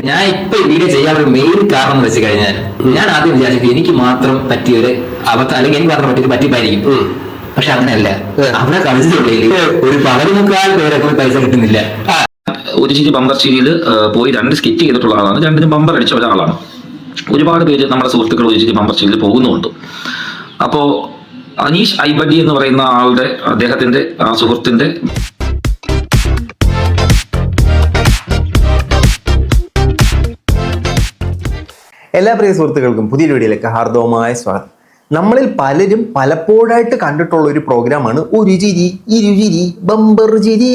ഞാൻ ഇപ്പൊ വീഡിയോ ചെയ്യാനുള്ള മെയിൻ കാരണം എന്ന് വെച്ച് കഴിഞ്ഞാൽ ഞാൻ ആദ്യം വിചാരിച്ചത് എനിക്ക് മാത്രം പറ്റിയൊരു അവസ്ഥ, അല്ലെങ്കിൽ എനിക്ക് മാത്രം പറ്റിയൊരു പറ്റിപ്പായിരിക്കും. പക്ഷെ അങ്ങനെയല്ല, അവിടെ കളിച്ചിട്ടുണ്ടെങ്കിൽ ഒരു 14 പേരൊക്കെ പൈസ കിട്ടുന്നില്ല. ഒരു ചിരി ബമ്പർ ചിരിയിൽ പോയി 2 സ്കിറ്റ് ചെയ്തിട്ടുള്ള ആളാണ്, 2 ബമ്പർ അടിച്ച ഒരാളാണ്. ഒരുപാട് പേര് നമ്മുടെ സുഹൃത്തുക്കൾ ഒരു ചിരി ബമ്പർ ചിരിയിൽ പോകുന്നുണ്ട്. അപ്പോൾ അനീഷ് ഐബഡി എന്ന് പറയുന്ന ആളുടെ അദ്ദേഹത്തിന്റെ ആ സുഹൃത്തിന്റെ എല്ലാ പ്രിയ സുഹൃത്തുക്കൾക്കും പുതിയൊരു വീഡിയോയിലേക്ക് ഹാർദവമായ സ്വാഗതം. നമ്മളിൽ പലരും പലപ്പോഴായിട്ട് കണ്ടിട്ടുള്ള ഒരു പ്രോഗ്രാമാണ് ഒരു ചിരി ഇരുചിരി ബമ്പർ ചിരി.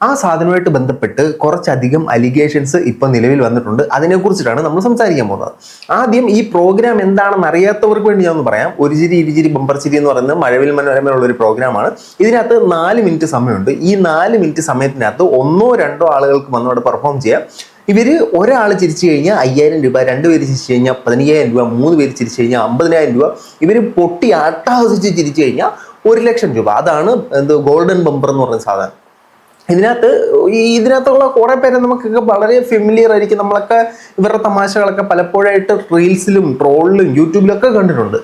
ആ സാധനവുമായിട്ട് ബന്ധപ്പെട്ട് കുറച്ചധികം അലിഗേഷൻസ് ഇപ്പം നിലവിൽ വന്നിട്ടുണ്ട്. അതിനെക്കുറിച്ചിട്ടാണ് നമ്മൾ സംസാരിക്കാൻ പോകുന്നത്. ആദ്യം ഈ പ്രോഗ്രാം എന്താണെന്ന് അറിയാത്തവർക്ക് വേണ്ടി ഞാൻ ഒന്ന് പറയാം. ഒരു ചിരി ഇരുചിരി ബമ്പർ ചിരി എന്ന് പറയുന്നത് മഴവിൽ മനോരമയിലുള്ള ഒരു പ്രോഗ്രാമാണ്. ഇതിനകത്ത് 4 മിനിറ്റ് സമയമുണ്ട്. ഈ 4 മിനിറ്റ് സമയത്തിനകത്ത് 1 or 2 ആളുകൾക്ക് വന്ന് അവിടെ പെർഫോം ചെയ്യാം. ഒരാൾ ചിരിച്ചു കഴിഞ്ഞാൽ 5000 രൂപ, 2 പേര് ചിരിച്ചു കഴിഞ്ഞാൽ 15000 രൂപ, 3 പേര് ചിരിച്ചു കഴിഞ്ഞാൽ 50000 രൂപ, ഇവർ പൊട്ടി അട്ടഹസിച്ച് ചിരിച്ചു കഴിഞ്ഞാൽ 1,00,000 രൂപ. അതാണ് ഗോൾഡൻ ബമ്പർ എന്ന് പറയുന്ന സാധനം. ഇതിനകത്തുള്ള കുറെ പേരെ നമുക്കൊക്കെ വളരെ ഫെമിലിയർ ആയിരിക്കും. നമ്മളൊക്കെ ഇവരുടെ തമാശകളൊക്കെ പലപ്പോഴായിട്ട് റീൽസിലും ട്രോളിലും യൂട്യൂബിലൊക്കെ കണ്ടിട്ടുണ്ട്.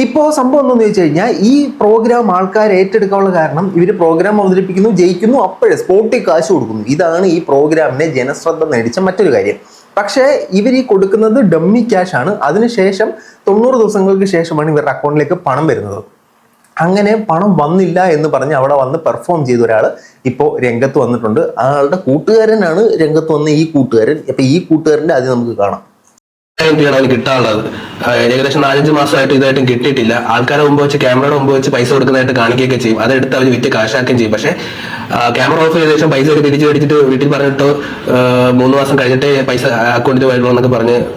ഇപ്പോൾ സംഭവം എന്താണെന്ന് ചോദിച്ചു കഴിഞ്ഞാൽ, ഈ പ്രോഗ്രാം ആൾക്കാർ ഏറ്റെടുക്കാനുള്ള കാരണം ഇവർ പ്രോഗ്രാം അവതരിപ്പിക്കുന്നു, ജയിക്കുന്നു, അപ്പോഴേ സ്പോട്ടിൽ കാശ് കൊടുക്കുന്നു. ഇതാണ് ഈ പ്രോഗ്രാമിനെ ജനശ്രദ്ധ നേടിച്ച മറ്റൊരു കാര്യം. പക്ഷേ ഇവർ ഈ കൊടുക്കുന്നത് ഡമ്മി ക്യാഷ് ആണ്. അതിനുശേഷം 90 ദിവസങ്ങൾക്ക് ശേഷമാണ് ഇവരുടെ അക്കൗണ്ടിലേക്ക് പണം വരുന്നത്. അങ്ങനെ പണം വന്നില്ല എന്ന് പറഞ്ഞ് അവിടെ വന്ന് പെർഫോം ചെയ്ത ഒരാൾ ഇപ്പോൾ രംഗത്ത് വന്നിട്ടുണ്ട്. ആളുടെ കൂട്ടുകാരനാണ് രംഗത്ത് വന്ന ഈ കൂട്ടുകാരൻ. അപ്പം ഈ കൂട്ടുകാരൻ്റെ ആദ്യം നമുക്ക് കാണാം. അവന് കിട്ടാനുള്ളത് ഏകദേശം 4-5 മാസമായിട്ട് ഇതായിട്ടും കിട്ടിയിട്ടില്ല. ആൾക്കാരെ മുമ്പ് വെച്ച്, ക്യാമറയുടെ മുമ്പ് വെച്ച് പൈസ കൊടുക്കുന്നതായിട്ട് കാണിക്കുകയൊക്കെ ചെയ്യും. അതെടുത്ത് അവർ വിറ്റ് കാശാക്കുകയും ചെയ്യും. പക്ഷേ ക്യാമറ ഓഫ് ചെയ്ത ശേഷം പൈസ തിരിച്ചു മേടിച്ചിട്ട് വീട്ടിൽ പറഞ്ഞിട്ട് 3 മാസം കഴിഞ്ഞിട്ട് പൈസ അക്കൗണ്ടിൽ വരുള്ളൂ എന്നൊക്കെ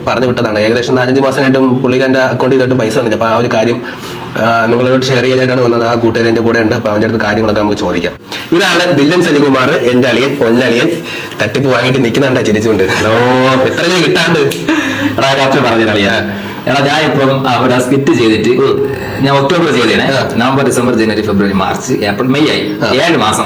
പറഞ്ഞു വിട്ടതാണ്. ഏകദേശം 4-5 മാസമായിട്ടും പുള്ളിക്കാരൻ്റെ അക്കൗണ്ടിൽ ചെയ്തിട്ട് പൈസ വന്നില്ല. അപ്പോൾ ആ ഒരു കാര്യം നിങ്ങളോട് ഷെയർ ചെയ്യാനായിട്ടാണ് വന്നത്. ആ കൂട്ടുകാരൻ എൻ്റെ കൂടെ ഉണ്ട്. അപ്പോൾ അവൻ്റെ അടുത്ത് കാര്യങ്ങളൊക്കെ നമുക്ക് ചോദിക്കാം. ഇതാണ് വില്ലൻ സലികുമാർ, എൻ്റെ അളിയൻ, പൊന്നളിയൻ. തട്ടിപ്പ് വാങ്ങിയിട്ട് നിൽക്കുന്നുണ്ടാ ചിരിച്ചുകൊണ്ട്. എത്ര കിട്ടാണ്ട് പറഞ്ഞറിയാ എടാ, ഞാൻ ഇപ്പം അവിടെ സ്കിറ്റ് ചെയ്തിട്ട് ഞാൻ ഒക്ടോബർ ചെയ്തേനെ. നവംബർ, ഡിസംബർ, ജനുവരി, ഫെബ്രുവരി, മാർച്ച്, ഏപ്രിൽ, മെയ് ആയി. 7 മാസം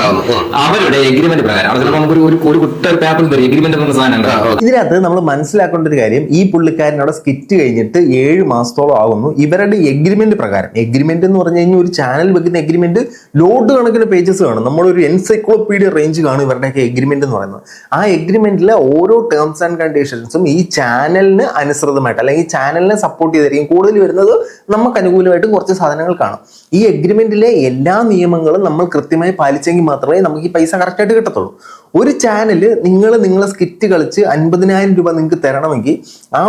ആവുന്നു. അവരുടെ എഗ്രിമെന്റ് പ്രകാരം അവിടെ നമുക്ക് ഒരു കുട്ട പേപ്പർ തരും. എഗ്രിമെന്റ് എന്ന സാധനം. ഇതിനകത്ത് നമ്മൾ മനസ്സിലാക്കേണ്ട ഒരു കാര്യം, ഈ പുള്ളിക്കാരൻ അവിടെ സ്കിറ്റ് കഴിഞ്ഞിട്ട് 7 മാസത്തോളം ആകുന്നു. ഇവരുടെ എഗ്രിമെന്റ് പ്രകാരം, എഗ്രിമെന്റ് എന്ന് പറഞ്ഞു കഴിഞ്ഞാൽ ഒരു ചാനൽ വെക്കുന്ന എഗ്രിമെന്റ് ലോഡ് കണക്കിന് പേജസ് കാണും. നമ്മളൊരു എൻസൈക്ലോപീഡിയ റേഞ്ച് കാണും ഇവരുടെയൊക്കെ എഗ്രിമെന്റ് എന്ന് പറയുന്നത്. ആ എഗ്രിമെന്റിലെ ഓരോ ടേംസ് ആൻഡ് കണ്ടീഷൻസും ഈ ചാനലിന് അനുസൃതമായിട്ട്, അല്ലെങ്കിൽ ചാനലിനെ സപ്പോർട്ട് ചെയ്തായിരിക്കും കൂടുതൽ വരുന്നത്. നമുക്ക് അനുകൂലമായിട്ടും കുറച്ച് സാധനങ്ങൾ കാണും. ഈ എഗ്രിമെന്റിലെ എല്ലാ നിയമങ്ങളും നമ്മൾ കൃത്യമായി പാലിച്ചെങ്കിൽ മാത്രമേ നമുക്ക് ഈ പൈസ കറക്റ്റായിട്ട് കിട്ടത്തുള്ളൂ. ഒരു ചാനല് നിങ്ങളെ സ്കിറ്റ് കളിച്ച് 50,000 രൂപ നിങ്ങൾക്ക് തരണമെങ്കിൽ ആ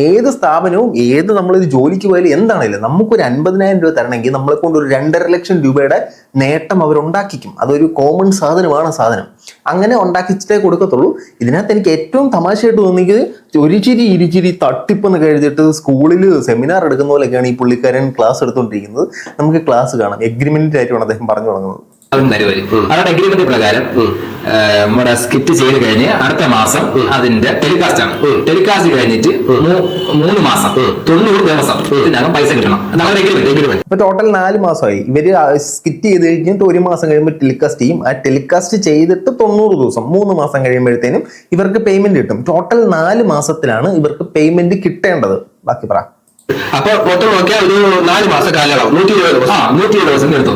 ഏത് സ്ഥാപനവും നമ്മളൊരു ജോലിക്ക് പോയാലും എന്താണെങ്കിലും നമുക്കൊരു 50,000 രൂപ തരണമെങ്കിൽ നമ്മളെ കൊണ്ട് ഒരു 2,50,000 രൂപയുടെ നേട്ടം അവരുണ്ടാക്കിക്കും. അതൊരു കോമൺ സാധനമാണ്. സാധനം അങ്ങനെ ഉണ്ടാക്കിച്ചിട്ടേ കൊടുക്കത്തുള്ളൂ. ഇതിനകത്ത് എനിക്ക് ഏറ്റവും തമാശയായിട്ട് തോന്നിയത് ഒരു ചിരി ഇരുചിരി തട്ടിപ്പെന്ന് എഴുതിയിട്ട് സ്കൂളിൽ സെമിനാർ എടുക്കുന്ന പോലെയൊക്കെയാണ് ഈ പുള്ളിക്കാരൻ ക്ലാസ് എടുത്തുകൊണ്ടിരിക്കുന്നത്. നമുക്ക് ക്ലാസ് കാണാം. എഗ്രിമെന്റിന്റെ കാര്യമാണ് അദ്ദേഹം പറഞ്ഞു തുടങ്ങുന്നത്. അവരുടെ എഗ്രിമെന്റ് പ്രകാരം നമ്മുടെ സ്കിറ്റ് ചെയ്ത് കഴിഞ്ഞ് അടുത്ത മാസം അതിന്റെ ടെലികാസ്റ്റ് ആണ്. ടെലികാസ്റ്റ് കഴിഞ്ഞിട്ട് 3 മാസം 90 ദിവസം ഇതിനകം പൈസ കിട്ടണം. അതാണ് എഗ്രിമെന്റ്. ഇപ്പൊ ടോട്ടൽ 4 മാസമായി. ഇവര് സ്കിറ്റ് ചെയ്ത് കഴിഞ്ഞിട്ട് 1 മാസം കഴിയുമ്പോൾ ടെലികാസ്റ്റ് ചെയ്യും. ആ ടെലികാസ്റ്റ് ചെയ്തിട്ട് 90 ദിവസം 3 മാസം കഴിയുമ്പോഴത്തേനും ഇവർക്ക് പേയ്മെന്റ് കിട്ടും. ടോട്ടൽ 4 മാസത്തിലാണ് ഇവർക്ക് പേയ്മെന്റ് കിട്ടേണ്ടത്. ബാക്കി പറ. അപ്പൊ മൊത്തം നോക്കിയാൽ ഒരു 4 മാസ കാലയളവ് 120 ദിവസം. 120 ദിവസം എടുത്തു.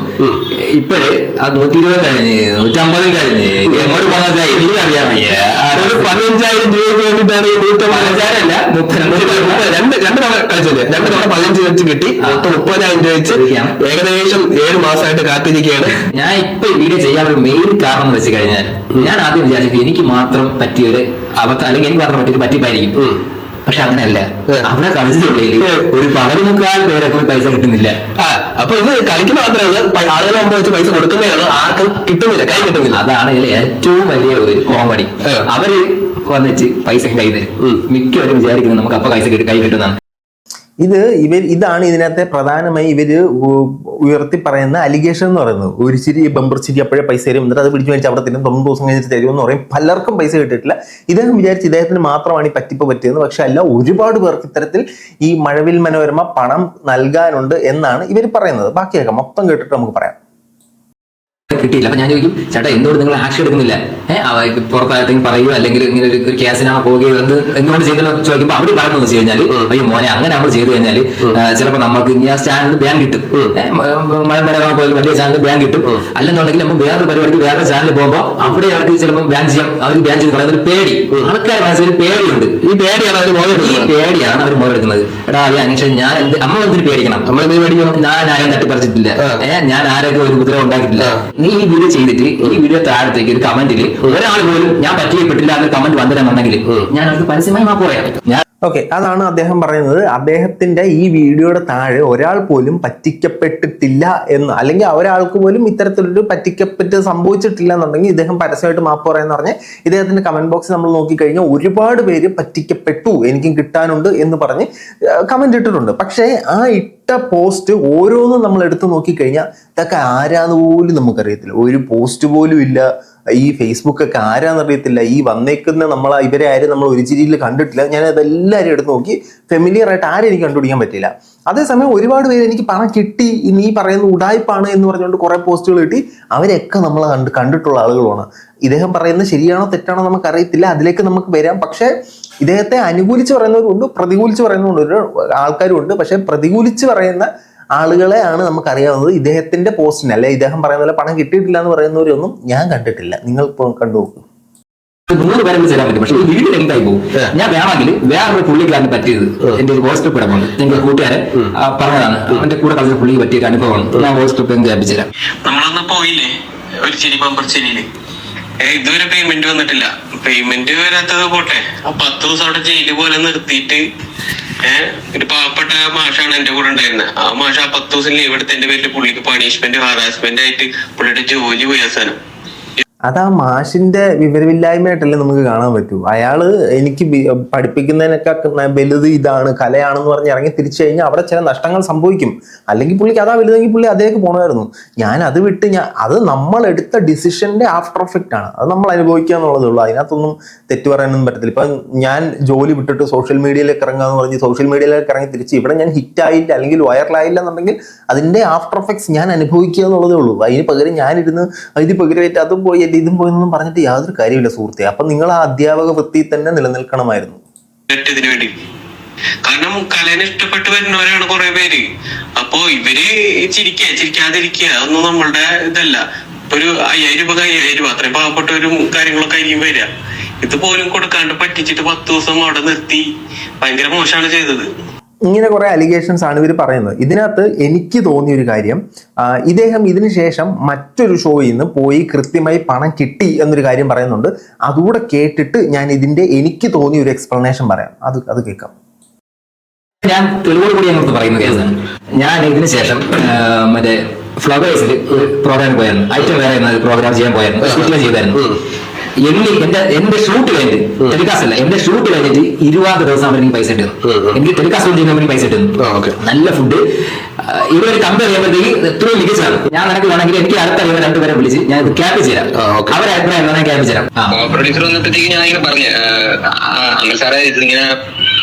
ഇപ്പോഴേ ആ 120 കഴിഞ്ഞ് 150 കഴിഞ്ഞ് എങ്ങോട്ട് പോകാൻ എനിക്കറിയാൻ വയ്യ. 15,000 രൂപയ്ക്ക് വേണ്ടിയിട്ടാണ് 115,000 അല്ല 2 തവണ കളിച്ചത്. 2 തവണ 15 വെച്ച് കിട്ടി. 30,000 രൂപ വെച്ച് ഏകദേശം 7 മാസമായിട്ട് കാത്തിരിക്കുകയാണ്. ഞാൻ ഇപ്പൊ വീഡിയോ ചെയ്യാനുള്ള മെയിൻ കാരണം എന്ന് വെച്ച് കഴിഞ്ഞാൽ, ഞാൻ ആദ്യം വിചാരിച്ചത് എനിക്ക് മാത്രം പറ്റിയൊരു അവസ്ഥ, അല്ലെങ്കിൽ എനിക്ക് മാത്രം പറ്റിയൊരു പറ്റിപ്പായിരിക്കും. പക്ഷെ അങ്ങനെയല്ല, അവിടെ കളിച്ചിട്ടുണ്ടെങ്കിൽ ഒരു 14 പേരൊക്കെ പൈസ കിട്ടുന്നില്ല. അപ്പൊ ഇത് കളിക്കുന്ന മാത്രമേ ആളുകളെ മുമ്പ് വെച്ച് പൈസ കൊടുക്കുന്നതാണ്, ആർക്കും കിട്ടുന്നില്ല, കൈ കിട്ടുന്നില്ല. അതാണ് ഇതിലെ ഏറ്റവും വലിയ ഒരു കോമഡി. അവര് വന്നിട്ട് പൈസ കൈ തരും. മിക്കവരും വിചാരിക്കുന്നത് നമുക്ക് അപ്പൊ പൈസ കൈ കിട്ടുന്നതാണ്. ഇതാണ് ഇതിനകത്തെ പ്രധാനമായി ഇവര് ഉയർത്തി പറയുന്ന അലിഗേഷൻ എന്ന് പറയുന്നത്. ഒരു ചിരി ബമ്പർ ചിരി അപ്പോഴേ പൈസ തരും, എന്നിട്ട് അത് പിടിച്ചു മേടിച്ച് അവിടെ തരും, 90 ദിവസം കഴിഞ്ഞിട്ട് തരും എന്ന് പറയും. പലർക്കും പൈസ കിട്ടിയിട്ടില്ല. ഇദ്ദേഹം വിചാരിച്ച് ഇദ്ദേഹത്തിന് മാത്രമാണ് ഈ പറ്റിപ്പ് പറ്റിയെന്ന്. പക്ഷെ അല്ല, ഒരുപാട് പേർക്ക് ഇത്തരത്തിൽ ഈ മഴവിൽ മനോരമ പണം നൽകാനുണ്ട് എന്നാണ് ഇവർ പറയുന്നത്. ബാക്കിയൊക്കെ മൊത്തം കേട്ടിട്ട് നമുക്ക് പറയാം. കിട്ടിയില്ല. അപ്പൊ ഞാൻ ചോദിക്കും, ചേട്ടാ എന്തുകൊണ്ട് നിങ്ങൾ ആക്ഷൻ എടുക്കുന്നില്ല? പുറത്തായിട്ടെങ്കിൽ പറയുക, അല്ലെങ്കിൽ ഇങ്ങനെ ഒരു കേസിനാണ് പോവുകയോ എന്തുകൊണ്ട് ചെയ്തല്ലോ ചോദിക്കുമ്പോൾ അവർ പറയുന്നത് വെച്ച് കഴിഞ്ഞാൽ, അയ്യോ മോനെ അങ്ങനെ നമ്മൾ ചെയ്തു കഴിഞ്ഞാൽ ചിലപ്പോൾ നമുക്ക് ഇനി ആ ചാനൽ ബാൻ കിട്ടും, വലിയ ചാനൽ ബാൻ കിട്ടും. അല്ലെന്നുണ്ടെങ്കിൽ നമ്മൾ വേറൊരു പരിപാടിക്ക് വേറെ ചാനൽ പോകുമ്പോൾ അവിടെ അവർക്ക് ചിലപ്പോൾ ബാൻ ചെയ്യാം, അവർ ബാൻ ചെയ്ത് കളയുന്ന ഒരു പേടി ആൾക്കാർ മനസ്സിൽ പേടിയുണ്ട്. ഈ പേടിയാണ് അവർ മോലെടുക്കുന്നത്. എടാ അനീഷ, ഞാൻ അമ്മ എന്തിനു പേടിക്കണം? ഞാൻ ആരും തട്ടിപ്പറിച്ചിട്ടില്ല, ഞാൻ ആരൊക്കെ ഒരു ഉപദ്രവം ഉണ്ടാക്കിയിട്ടില്ല. നീ ഈ വീഡിയോ ചെയ്തിട്ട് ഈ വീഡിയോ താഴത്തേക്ക് ഒരു കമന്റിൽ ഒരാൾ പോലും ഞാൻ പറ്റിയപ്പെട്ടില്ല എന്ന് കമന്റ് വന്നിട്ടുണ്ടെങ്കിൽ ഞാൻ അവർക്ക് പരസ്യമായി മാപ്പ് പറയാം. ഞാൻ ഓക്കെ, അതാണ് അദ്ദേഹം പറയുന്നത്. അദ്ദേഹത്തിന്റെ ഈ വീഡിയോയുടെ താഴെ ഒരാൾ പോലും പറ്റിക്കപ്പെട്ടിട്ടില്ല എന്ന്, അല്ലെങ്കിൽ ഒരാൾക്ക് പോലും ഇത്തരത്തിലൊരു പറ്റിക്കപ്പെട്ട് സംഭവിച്ചിട്ടില്ല എന്നുണ്ടെങ്കിൽ ഇദ്ദേഹം പരസ്യമായിട്ട് മാപ്പ് പറയാന്ന് പറഞ്ഞ് ഇദ്ദേഹത്തിന്റെ കമന്റ് ബോക്സ് നമ്മൾ നോക്കിക്കഴിഞ്ഞാൽ ഒരുപാട് പേര് പറ്റിക്കപ്പെട്ടു, എനിക്കും കിട്ടാനുണ്ട് എന്ന് പറഞ്ഞ് കമന്റ് ഇട്ടിട്ടുണ്ട്. പക്ഷേ ആ ഇട്ട പോസ്റ്റ് ഓരോന്നും നമ്മൾ എടുത്തു നോക്കിക്കഴിഞ്ഞാൽ ഇതൊക്കെ ആരാന്ന് പോലും നമുക്കറിയത്തില്ല. ഒരു പോസ്റ്റ് പോലും ഇല്ല. ഈ ഫേസ്ബുക്ക് ഒക്കെ ആരാന്നറിയത്തില്ല. ഈ വന്നേക്കുന്ന ഇവരെ ആരും നമ്മൾ ഒരു ചിരിയിൽ കണ്ടിട്ടില്ല. ഞാൻ അതെല്ലാവരും എടുത്ത് നോക്കി, ഫെമിലിയർ ആയിട്ട് ആരും എനിക്ക് കണ്ടുപിടിക്കാൻ പറ്റില്ല. അതേസമയം ഒരുപാട് പേര് എനിക്ക് പണം കിട്ടി, നീ പറയുന്ന ഉടായ്പാണ് എന്ന് പറഞ്ഞുകൊണ്ട് കുറെ പോസ്റ്റുകൾ കിട്ടി. അവരെയൊക്കെ നമ്മൾ കണ്ടിട്ടുള്ള ആളുകളാണ്. ഇദ്ദേഹം പറയുന്നത് ശരിയാണോ തെറ്റാണോ നമുക്കറിയത്തില്ല, അതിലേക്ക് നമുക്ക് വരാം. പക്ഷേ ഇദ്ദേഹത്തെ അനുകൂലിച്ച് പറയുന്നവരുണ്ട്, പ്രതികൂലിച്ച് പറയുന്നവരുണ്ട്, ആൾക്കാരുണ്ട്. പക്ഷെ പ്രതികൂലിച്ച് പറയുന്ന ആളുകളെയാണ് നമുക്കറിയാവുന്നത്. ഇദ്ദേഹത്തിന്റെ പോസ്റ്റിന് അല്ലെ ഇദ്ദേഹം പറയുന്ന പോലെ പണം കിട്ടിയിട്ടില്ല എന്ന് പറയുന്നവരൊന്നും ഞാൻ കണ്ടിട്ടില്ല. നിങ്ങൾ കണ്ടു നോക്കും. 100 പേരെ വിളിച്ച് തരാൻ പറ്റും. പക്ഷെ ഈ വീഡിയോ എന്തായി പോകും? ഞാൻ വേണമെങ്കിൽ വേറൊരു പുള്ളിക്കാരന് പറ്റിയത് എന്റെ ഒരു വോയിസ് ക്ലിപ്പ് ഇടമുണ്ട്. എന്റെ കൂട്ടുകാരൻ പറഞ്ഞതാണ്, അവന്റെ കൂടെ കളിച്ച പുള്ളിക്ക് പറ്റിയ ഒരു അനുഭവമാണ്. ഞാൻ വോയിസ് ക്ലിപ്പ് കേൾപ്പിച്ചു തരാം. നമ്മളന്ന് പോയില്ലേ ഒരു ചിരി ബമ്പർ ചിരിയില്, ഇതുവരെ പേയ്മെന്റ് വന്നിട്ടില്ല. പേയ്മെന്റ് വരാത്തത് പോട്ടെ, 10 ദിവസം അവിടെ ജയില് പോലെ നിർത്തിയിട്ട് ഒരു പാവപ്പെട്ട മാഷാണ് എന്റെ കൂടെ ഉണ്ടായിരുന്നത്. ആ മാഷ 10 ദിവസം ലീവ് എടുത്തതിന്റെ പേരിൽ പുള്ളിക്ക് പണിഷ്മെന്റ് ഹാറാസ്മെന്റ് ആയിട്ട് പുള്ളിയുടെ ജോലി പോയി അവസാനം. അത് ആ മാഷിന്റെ വിവരമില്ലായ്മയായിട്ടല്ലേ നമുക്ക് കാണാൻ പറ്റൂ. അയാള് എനിക്ക് പഠിപ്പിക്കുന്നതിനൊക്കെ വലുത് ഇതാണ്, കലയാണെന്ന് പറഞ്ഞ് ഇറങ്ങി തിരിച്ചു കഴിഞ്ഞാൽ അവിടെ ചില നഷ്ടങ്ങൾ സംഭവിക്കും. അല്ലെങ്കിൽ പുള്ളിക്ക് അതാ വലുതെങ്കിൽ പുള്ളി അതിലേക്ക് പോകണമായിരുന്നു. ഞാൻ അത് വിട്ട് അത് നമ്മൾ എടുത്ത ഡിസിഷന്റെ ആഫ്റ്റർ എഫക്റ്റ് ആണ്. അത് നമ്മൾ അനുഭവിക്കുക എന്നുള്ളതേ ഉള്ളൂ. അതിനകത്തൊന്നും തെറ്റു പറയാനൊന്നും പറ്റത്തില്ല. ഇപ്പൊ ഞാൻ ജോലി വിട്ടിട്ട് സോഷ്യൽ മീഡിയയിലേക്ക് ഇറങ്ങാന്ന് പറഞ്ഞ് സോഷ്യൽ മീഡിയയിലേക്ക് ഇറങ്ങി തിരിച്ച് ഇവിടെ ഞാൻ ഹിറ്റായില്ല അല്ലെങ്കിൽ വൈറലായില്ല എന്നുണ്ടെങ്കിൽ അതിന്റെ ആഫ്റ്റർ എഫക്ട്സ് ഞാൻ അനുഭവിക്കുക എന്നുള്ളതേ ഉള്ളൂ. അതിന് പകരം ഞാനിരുന്ന് അതിന് പകരമായിട്ട് അതും പോയി ഇതും പോയെന്നൊന്നും പറഞ്ഞിട്ട് യാതൊരു കാര്യമില്ല സുഹൃത്തെ. അപ്പൊ നിങ്ങൾ ആ അധ്യാപക വൃത്തിയിൽ തന്നെ നിലനിൽക്കണമായിരുന്നു. കാരണം കലനെ ഇഷ്ടപ്പെട്ട് വരുന്നവരാണ് കുറെ പേര്. അപ്പൊ ഇവര് ചിരിക്കാതിരിക്കുക അതൊന്നും നമ്മളുടെ ഇതല്ല. ഒരു 5000 രൂപ 5000 രൂപ അത്രയും പാവപ്പെട്ടവരും കാര്യങ്ങളൊക്കെ ആയിരിക്കും വരിക. ഇതുപോലും കൊടുക്കാണ്ട് പറ്റിച്ചിട്ട് 10 ദിവസം അവിടെ നിർത്തി. ഭയങ്കര മോശമാണ് ചെയ്തത്. ഇങ്ങനെ കുറെ അലിഗേഷൻസ് ആണ് ഇവർ പറയുന്നത്. ഇതിനകത്ത് എനിക്ക് തോന്നിയൊരു കാര്യം, ഇദ്ദേഹം ഇതിനുശേഷം മറ്റൊരു ഷോയിൽ നിന്ന് പോയി കൃത്യമായി പണം കിട്ടി എന്നൊരു കാര്യം പറയുന്നുണ്ട്. അതുകൂടെ കേട്ടിട്ട് ഞാൻ ഇതിന്റെ എനിക്ക് തോന്നിയ ഒരു എക്സ്പ്ലനേഷൻ പറയാം. അത് കേൾക്കാം. ഞാൻ തെളിവോട് കൂടി ഞങ്ങൾക്ക് പറയുന്ന കേസാണ്. ഞാൻ ഇതിന് ശേഷം മറ്റേ ഫ്ലവേഴ്സിൽ ഒരു പ്രോഗ്രാം പോയായിരുന്നു. ഐറ്റം വേറെ പ്രോഗ്രാം ചെയ്യാൻ പോയായിരുന്നു, ചെയ്തായിരുന്നു. എന്റെ ഷൂട്ട് കഴിഞ്ഞിട്ട് ടെലികാസ്റ്റ് അല്ല, എന്റെ ഷൂട്ട് കഴിഞ്ഞിട്ട് 20 ദിവസം അവർ എനിക്ക് പൈസ ഇട്ടുന്നു. എനിക്ക് ടെലികാസ്റ്റ് ചെയ്യുന്ന പൈസ ഇട്ടുന്നു. നല്ല ഫുഡ് ഇവർ കമ്പയർ ചെയ്യുമ്പോഴത്തേക്ക് എത്രയും മികച്ചതാണ്. ഞാൻ നിനക്ക് വേണമെങ്കിൽ എനിക്ക് അടുത്ത 2 പേരെ വിളിച്ച് ഞാൻ ഇത് ക്യാപ്പ് ചെയ്യാം. അവരെ അഭിപ്രായം എന്താ ക്യാപ്പ് ചെയ്യാം. പ്രൊഡ്യൂസർ വന്നപ്പോഴത്തേക്ക് ഞാൻ ഇങ്ങനെ പറഞ്ഞു, അമൽ സാറേ ഇതിങ്ങനെ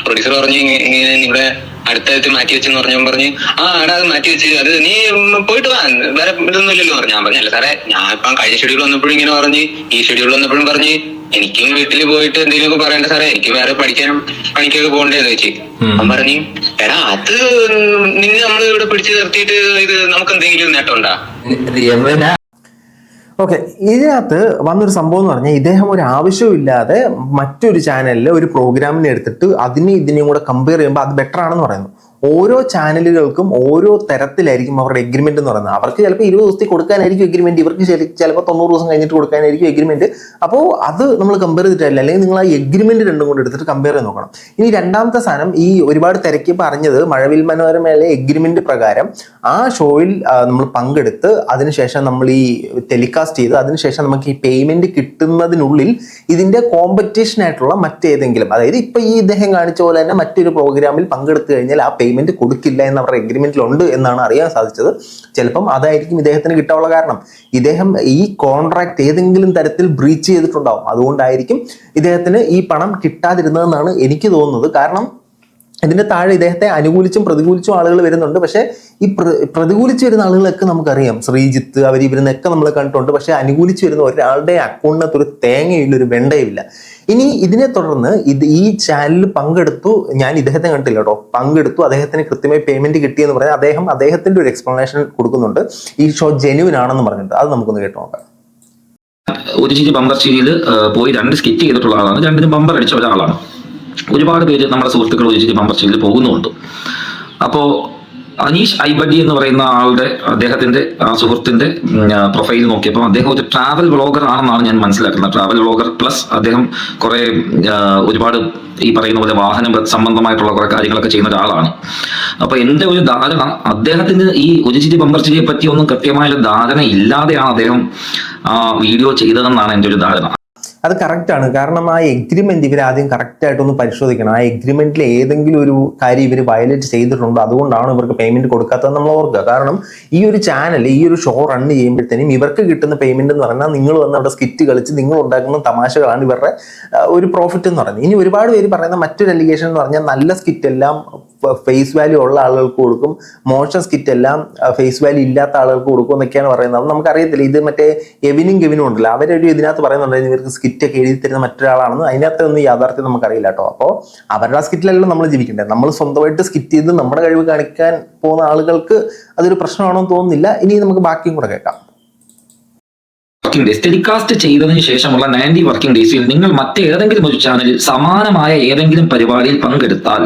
പ്രൊഡ്യൂസർ പറഞ്ഞു ഇങ്ങനെ ഇവിടെ അടുത്ത മാറ്റി വെച്ചെന്ന് പറഞ്ഞു എടാ അത് മാറ്റി വെച്ച് അത് നീ പോയിട്ട് വാ, വേറെ ഇതൊന്നും ഇല്ലല്ലോ പറഞ്ഞു. ഞാൻ പറഞ്ഞു അല്ല സാറേ, ഞാൻ ഇപ്പം കഴിഞ്ഞ ഷെഡ്യൂൾ വന്നപ്പോഴും ഇങ്ങനെ പറഞ്ഞ്, ഈ ഷെഡ്യൂൾ വന്നപ്പോഴും പറഞ്ഞ് എനിക്കും വീട്ടിൽ പോയിട്ട് എന്തെങ്കിലുമൊക്കെ പറയണ്ട സാറേ, എനിക്ക് വേറെ പഠിക്കാനും പണിക്കൊക്കെ പോകണ്ടേന്ന് വെച്ച്. അവൻ പറഞ്ഞു എടാ അത് നിന്നെ നമ്മൾ ഇവിടെ പിടിച്ചു നിർത്തിയിട്ട് ഇത് നമുക്ക് എന്തെങ്കിലും നേട്ടം ഉണ്ടാ. ഓക്കെ, ഇതിനകത്ത് വന്നൊരു സംഭവം എന്ന് പറഞ്ഞാൽ ഇദ്ദേഹം ഒരു ആവശ്യമില്ലാതെ മറ്റൊരു ചാനലിൽ ഒരു പ്രോഗ്രാമിനെ എടുത്തിട്ട് ഇതിനെയും കൂടെ കമ്പയർ ചെയ്യുമ്പോൾ അത് ബെറ്റർ ആണെന്ന് പറയുന്നു. ഓരോ ചാനലുകൾക്കും ഓരോ തരത്തിലായിരിക്കും അവരുടെ എഗ്രിമെന്റ് എന്ന് പറയുന്നത്. അവർക്ക് ചിലപ്പോൾ 20 ദിവസത്തിൽ കൊടുക്കാനായിരിക്കും എഗ്രിമെന്റ്, ഇവർക്ക് ചിലപ്പോൾ 90 ദിവസം കഴിഞ്ഞിട്ട് കൊടുക്കാനായിരിക്കും എഗ്രിമെന്റ്. അപ്പോൾ അത് നമ്മൾ കമ്പയർ ചെയ്തിട്ടില്ല. അല്ലെങ്കിൽ നിങ്ങൾ ആ എഗ്രിമെന്റ് രണ്ടും കൂടെ എടുത്തിട്ട് കമ്പയർ ചെയ്ത് നോക്കണം. ഇനി രണ്ടാമത്തെ സാധനം, ഈ ഒരുപാട് തിരക്കി പറഞ്ഞത് മഴവിൽ മനോരമയിലെ എഗ്രിമെന്റ് പ്രകാരം ആ ഷോയിൽ നമ്മൾ പങ്കെടുത്ത് അതിനുശേഷം നമ്മൾ ഈ ടെലികാസ്റ്റ് ചെയ്ത് അതിനുശേഷം നമുക്ക് ഈ പേയ്മെന്റ് കിട്ടുന്നതിനുള്ളിൽ ഇതിന്റെ കോമ്പറ്റീഷൻ ആയിട്ടുള്ള മറ്റേതെങ്കിലും, അതായത് ഇപ്പൊ ഈ ഇദ്ദേഹം കാണിച്ച പോലെ തന്നെ മറ്റൊരു പ്രോഗ്രാമിൽ പങ്കെടുത്തു കഴിഞ്ഞാൽ ആ പേയ്മെന്റ് കൊടുക്കില്ല എന്ന് അവരുടെ എഗ്രിമെന്റിലുണ്ട് എന്നാണ് അറിയാൻ സാധിച്ചത്. ചിലപ്പം അതായിരിക്കും ഇദ്ദേഹത്തിന് കിട്ടാനുള്ള കാരണം. ഇദ്ദേഹം ഈ കോൺട്രാക്ട് ഏതെങ്കിലും തരത്തിൽ ബ്രീച്ച് ചെയ്തിട്ടുണ്ടാവും. അതുകൊണ്ടായിരിക്കും ഇദ്ദേഹത്തിന് ഈ പണം കിട്ടാതിരുന്നതെന്നാണ് എനിക്ക് തോന്നുന്നത്. കാരണം ഇതിന്റെ താഴെ ഇദ്ദേഹത്തെ അനുകൂലിച്ചും പ്രതികൂലിച്ചും ആളുകൾ വരുന്നുണ്ട്. പക്ഷേ ഈ പ്രതികൂലിച്ച് വരുന്ന ആളുകളൊക്കെ നമുക്കറിയാം, ശ്രീജിത്ത് ഇവരിന്നൊക്കെ നമ്മൾ കണ്ടിട്ടുണ്ട്. പക്ഷെ അനുകൂലിച്ച് വരുന്ന ഒരാളുടെ അക്കൗണ്ടിനകത്ത് ഒരു തേങ്ങയില്ല, ഒരു വെണ്ടയുമില്ല. ഇനി ഇതിനെ തുടർന്ന് ഈ ചാനലിൽ പങ്കെടുത്തു, ഞാൻ ഇദ്ദേഹത്തെ കണ്ടില്ല കേട്ടോ, പങ്കെടുത്തു, അദ്ദേഹത്തിന് കൃത്യമായി പേയ്മെന്റ് കിട്ടിയെന്ന് പറയാൻ അദ്ദേഹത്തിന്റെ ഒരു എക്സ്പ്ലനേഷൻ കൊടുക്കുന്നുണ്ട്, ഈ ഷോ ജെന്യുവിൻ ആണെന്ന് പറഞ്ഞിട്ട്. അത് നമുക്കൊന്ന് കേട്ട് നോക്കാം. ഒരു ചിരി ബമ്പർ ചിരിയിൽ പോയി 2 സ്കിറ്റ് ചെയ്തിട്ടുള്ള ആളാണ്, 2 ബമ്പർ അടിച്ച ഒരാളാണ്. ഒരുപാട് പേര് നമ്മുടെ സുഹൃത്തുക്കൾ ഒരു ചിരി ബമ്പർ ചിരിയിൽ പോകുന്നുമുണ്ട്. അപ്പോൾ അനീഷ് ഐബഡി എന്ന് പറയുന്ന ആളുടെ അദ്ദേഹത്തിന്റെ സുഹൃത്തിന്റെ പ്രൊഫൈൽ നോക്കിയപ്പോൾ അദ്ദേഹം ഒരു ട്രാവൽ വ്ളോഗർ ആണെന്നാണ് ഞാൻ മനസ്സിലാക്കുന്നത്. ട്രാവൽ വ്ളോഗർ പ്ലസ് അദ്ദേഹം കുറെ ഒരുപാട് ഈ പറയുന്ന പോലെ വാഹന സംബന്ധമായിട്ടുള്ള കുറെ കാര്യങ്ങളൊക്കെ ചെയ്യുന്ന ഒരാളാണ്. അപ്പൊ എന്റെ ഒരു ധാരണ, അദ്ദേഹത്തിന് ഈ ഒരു ചിരി ബമ്പർ ചിരിയെ പറ്റി ഒന്നും കൃത്യമായൊരു ധാരണ ഇല്ലാതെയാണ് അദ്ദേഹം വീഡിയോ ചെയ്തതെന്നാണ് എൻ്റെ ഒരു ധാരണ. അത് കറക്റ്റാണ്. കാരണം ആ എഗ്രിമെന്റ് ഇവർ ആദ്യം കറക്റ്റായിട്ടൊന്ന് പരിശോധിക്കണം. ആ എഗ്രിമെന്റിൽ ഏതെങ്കിലും ഒരു കാര്യം ഇവർ വയലേറ്റ് ചെയ്തിട്ടുണ്ടോ, അതുകൊണ്ടാണ് ഇവർക്ക് പേയ്മെന്റ് കൊടുക്കാത്തത് നമ്മൾ ഓർക്കുക. കാരണം ഈ ഒരു ചാനൽ, ഈ ഒരു ഷോ റൺ ചെയ്യുമ്പോഴത്തേനും ഇവർക്ക് കിട്ടുന്ന പേയ്മെന്റ് എന്ന് പറഞ്ഞാൽ നിങ്ങൾ വന്ന് അവിടെ സ്കിറ്റ് കളിച്ച് നിങ്ങൾ ഉണ്ടാക്കുന്ന തമാശകളാണ് ഇവരുടെ ഒരു പ്രോഫിറ്റ് എന്ന് പറയുന്നത്. ഇനി ഒരുപാട് പേര് പറയുന്ന മറ്റൊരു അലിഗേഷൻ എന്ന് പറഞ്ഞാൽ നല്ല സ്കിറ്റ് എല്ലാം ഫേസ് വാല്യൂ ഉള്ള ആളുകൾക്ക് കൊടുക്കും, മോശം സ്കിറ്റ് എല്ലാം ഫേസ് വാല്യൂ ഇല്ലാത്ത ആളുകൾക്ക് കൊടുക്കും എന്നൊക്കെയാണ് പറയുന്നത്. അത് നമുക്കറിയത്തില്ല. ഇത് മറ്റേ എവിനും ഉണ്ടല്ലോ, അവരൊരു ഇതിനകത്ത് പറയുന്നുണ്ടായിരുന്നു ഇവർക്ക് സ്കിറ്റ് ഒക്കെ എഴുതി തരുന്ന മറ്റൊരാളാണെന്ന്. അതിനകത്ത് ഒന്നും യാഥാർത്ഥ്യം നമുക്കറിയില്ല കേട്ടോ. അപ്പോൾ അവരുടെ ആ സ്കിറ്റിലല്ലോ നമ്മൾ ജീവിക്കേണ്ടത്. നമ്മൾ സ്വന്തമായിട്ട് സ്കിറ്റ് ചെയ്ത് നമ്മുടെ കഴിവ് കാണിക്കാൻ പോകുന്ന ആളുകൾക്ക് അതൊരു പ്രശ്നമാണോ എന്ന് തോന്നുന്നില്ല. ഇനി നമുക്ക് ബാക്കിയും കൂടെ കേൾക്കാം. വർക്കിംഗ് ഡേയ്സ് ടെലികാസ്റ്റ് ചെയ്തതിനു ശേഷമുള്ള 90 വർക്കിംഗ് ഡേയ്സിൽ നിങ്ങൾ മറ്റേതെങ്കിലും ഒരു ചാനലിൽ സമാനമായ ഏതെങ്കിലും പരിപാടിയിൽ പങ്കെടുത്താൽ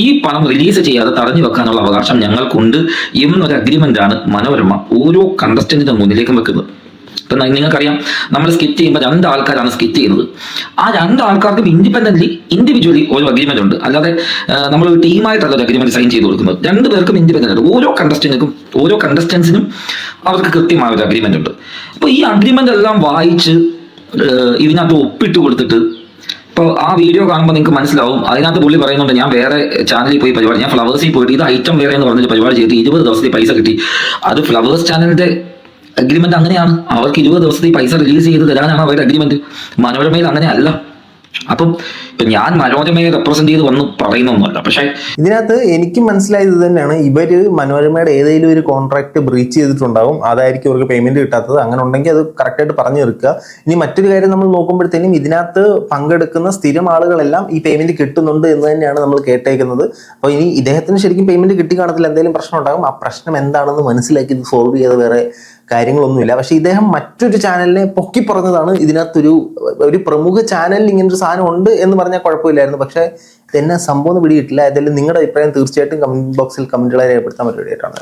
ഈ പണം റിലീസ് ചെയ്യാതെ തടഞ്ഞു വെക്കാനുള്ള അവകാശം ഞങ്ങൾക്കുണ്ട് എന്നൊരു അഗ്രിമെന്റാണ് മനോരമ ഓരോ കണ്ടസ്റ്റന്റിന്റെ മുന്നിലേക്കും വെക്കുന്നത്. ഇപ്പൊ നിങ്ങൾക്കറിയാം, നമ്മൾ സ്കിറ്റ് ചെയ്യുമ്പോൾ 2 ആൾക്കാരാണ് സ്കിറ്റ് ചെയ്യുന്നത്. ആ 2 ആൾക്കാർക്കും ഇൻഡിവിജ്വലി ഒരു അഗ്രിമെന്റ് ഉണ്ട്. അല്ലാതെ നമ്മൾ ഒരു ടീമായിട്ടല്ല ഒരു അഗ്രിമെന്റ് സൈൻ ചെയ്ത് കൊടുക്കുന്നത്. 2 പേർക്കും ഇൻഡിപെൻഡന്റ് ഉണ്ട്. ഓരോ കണ്ടസ്റ്റൻസിനും അവർക്ക് കൃത്യമായ ഒരു അഗ്രിമെന്റ് ഉണ്ട്. അപ്പൊ ഈ അഗ്രിമെന്റ് എല്ലാം വായിച്ച് ഇതിനകത്ത് ഒപ്പിട്ട് കൊടുത്തിട്ട് ഇപ്പോൾ ആ വീഡിയോ കാണുമ്പോൾ നിങ്ങൾക്ക് മനസ്സിലാവും, അതിനകത്ത് പുള്ളി പറയുന്നുണ്ട് ഞാൻ വേറെ ചാനലിൽ പോയി പരിപാടി, ഞാൻ ഫ്ലവേഴ്സിൽ പോയിട്ട് ഇത് ഐറ്റം വേറെ എന്ന് പറഞ്ഞിട്ട് പരിപാടി ചെയ്തിട്ട് 20 ദിവസത്തെ പൈസ കിട്ടി. അത് ഫ്ലവേഴ്സ് ചാനലിന്റെ അഗ്രിമെന്റ് അങ്ങനെയാണ്. അവർക്ക് 20 ദിവസത്തെ പൈസ റിലീസ് ചെയ്ത് തരാനാണ് അവരുടെ അഗ്രിമെന്റ്. മനോരമയിൽ അങ്ങനെ അല്ല. അപ്പം ഇപ്പൊ ഞാൻ മനോരമയെ റെപ്രസെന്റ് ചെയ്ത് വന്ന് പറയുന്നൊന്നുമല്ല. പക്ഷെ ഇതിനകത്ത് എനിക്ക് മനസ്സിലായത് ഇത് തന്നെയാണ്, ഇവര് മനോരമയുടെ ഏതെങ്കിലും ഒരു കോൺട്രാക്ട് ബ്രീച്ച് ചെയ്തിട്ടുണ്ടാവും, അതായിരിക്കും ഇവർക്ക് പേയ്മെന്റ് കിട്ടാത്തത്. അങ്ങനെ ഉണ്ടെങ്കിൽ അത് കറക്റ്റായിട്ട് പറഞ്ഞു തീർക്കുക. ഇനി മറ്റൊരു കാര്യം നമ്മൾ നോക്കുമ്പോഴത്തേനും ഇതിനകത്ത് പങ്കെടുക്കുന്ന സ്ഥിരം ആളുകളെല്ലാം ഈ പേയ്മെന്റ് കിട്ടുന്നുണ്ട് എന്ന് തന്നെയാണ് നമ്മൾ കേട്ടേക്കുന്നത്. അപ്പോൾ ഇനി ഇദ്ദേഹത്തിന് ശരിക്കും പേയ്മെന്റ് കിട്ടി കാണത്തില്ല, എന്തെങ്കിലും പ്രശ്നം ഉണ്ടാകും. ആ പ്രശ്നം എന്താണെന്ന് മനസ്സിലാക്കി ഇത് സോൾവ് ചെയ്ത് വേറെ കാര്യങ്ങളൊന്നുമില്ല. പക്ഷെ ഇദ്ദേഹം മറ്റൊരു ചാനലിനെ പൊക്കി പറഞ്ഞതാണ്. ഇതിനകത്തൊരു പ്രമുഖ ചാനലിൽ ഇങ്ങനൊരു സാധനം ഉണ്ട് എന്ന് പറഞ്ഞാൽ കുഴപ്പമില്ലായിരുന്നു. പക്ഷെ ഇതെന്നെ സംഭവം പിടിയിട്ടില്ല. ഏതായാലും നിങ്ങളുടെ അഭിപ്രായം തീർച്ചയായിട്ടും കമന്റ് ബോക്സിൽ കമന്റുകളായി രേഖപ്പെടുത്താൻ പരിപാടിയായിട്ടാണ്.